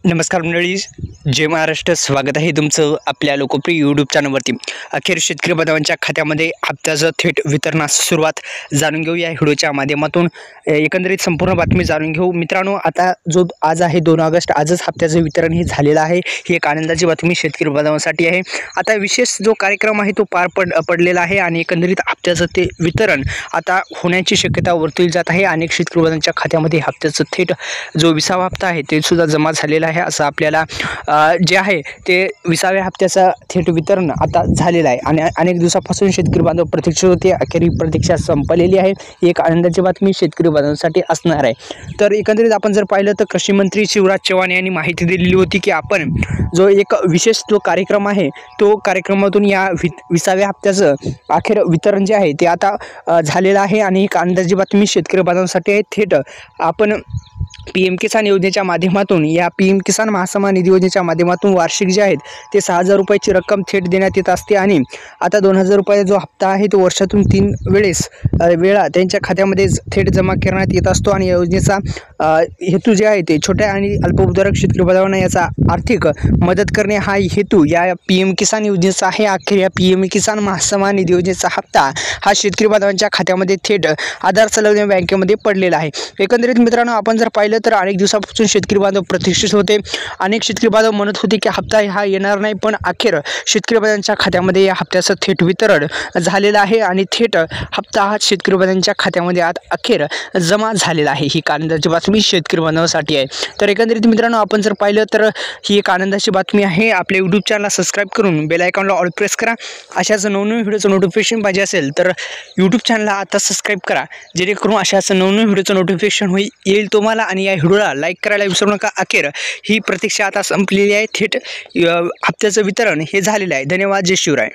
नमस्कार मंडळी, जय महाराष्ट्र. स्वागत आहे तुमचं आपल्या लोकप्रिय यूट्यूब चॅनलवरती. अखेर शेतकरी बांधवांच्या खात्यामध्ये हप्त्याचं थेट वितरणास सुरुवात जाणून घेऊ या व्हिडिओच्या माध्यमातून. एकंदरीत संपूर्ण बातमी जाणून घेऊ मित्रांनो. आता जो आज आहे 2 ऑगस्ट, आजच हप्त्याचं वितरण हे झालेलं आहे. ही एक आनंदाची बातमी शेतकरी बांधवांसाठी आहे. आता विशेष जो कार्यक्रम आहे तो पार पडलेला आहे आणि एकंदरीत हप्त्याचं ते वितरण आता होण्याची शक्यता वर्तवली जात आहे. अनेक शेतकरी बांधवांच्या खात्यामध्ये हप्त्याचं थेट जो 20वा हप्ता आहे ते सुद्धा जमा झालेला आहे. असं आपल्याला जे आहे ते 20व्या हप्त्याचा थेट वितरण आता झालेलं आहे आणि अनेक दिवसापासून शेतकरी बांधव प्रतीक्षेत होते. अखेर ही प्रतीक्षा संपलेली आहे. एक आनंदाची बातमी शेतकरी बांधवांसाठी असणार आहे. तर एकंदरीत आपण जर पाहिलं तर कृषी मंत्री शिवराज चव्हाण यांनी माहिती दिलेली होती की आपण जो एक विशेष जो कार्यक्रम आहे तो कार्यक्रमातून या 20व्या हप्त्याचं अखेर वितरण जे आहे ते आता झालेलं आहे आणि एक आनंदाची बातमी शेतकरी बांधवांसाठी आहे. थेट आपण PM किसान योजनेच्या माध्यमातून या PM किसान महासन्मान निधी योजनेच्या माध्यमातून वार्षिक जे आहेत ते 6,000 रुपयाची रक्कम थेट देण्यात येत असते आणि आता 2,000 रुपयाचा जो हप्ता आहे तो वर्षातून 3 वेळा त्यांच्या खात्यामध्ये थेट जमा करण्यात येत असतो. आणि या योजनेचा हेतू जे आहे ते छोट्या आणि अल्पभूधारक शेतकरी बांधवांना याचा आर्थिक मदत करणे हा हेतू या PM किसान योजनेचा आहे. अखेर या PM किसान महासन्मान निधी योजनेचा हप्ता हा शेतकरी बांधवांच्या खात्यामध्ये थेट आधार संलग्न बँकेमध्ये पडलेला आहे. एकंदरीत मित्रांनो आपण जर पाहिलं तर अनेक दिवसापासून शेतकरी बांधव प्रतीक्षित होते. अनेक शेतकरी बांधव म्हणत होते की हप्ता हा येणार नाही, पण अखेर शेतकरी बांधवांच्या खात्यामध्ये या हप्त्याचं थेट वितरण झालेलं आहे आणि थेट हप्ता हा शेतकरी बांधवांच्या खात्यामध्ये आज अखेर जमा झालेला आहे. ही आनंदाची बातमी शेतकरी बांधवांसाठी आहे. तर एकंदरीत मित्रांनो आपण जर पाहिलं तर ही एक आनंदाची बातमी आहे. आपल्या यूट्यूब चॅनलला सबस्क्राईब करून बेल आयकॉनला ऑल प्रेस करा. अशाच नवनवीन व्हिडिओचं नोटिफिकेशन पाहिजे असेल तर यूट्यूब चॅनलला आता सबस्क्राईब करा, जेणेकरून अशाच नवनवीन व्हिडिओचं नोटिफिकेशन येईल तुम्हाला. आणि या व्हिडिओला लाईक करायला विसरू नका. अखेर ही प्रतीक्षा आता संपलेली आहे. थेट हप्त्याचं वितरण हे झालेलं आहे. धन्यवाद. जय शिवराय.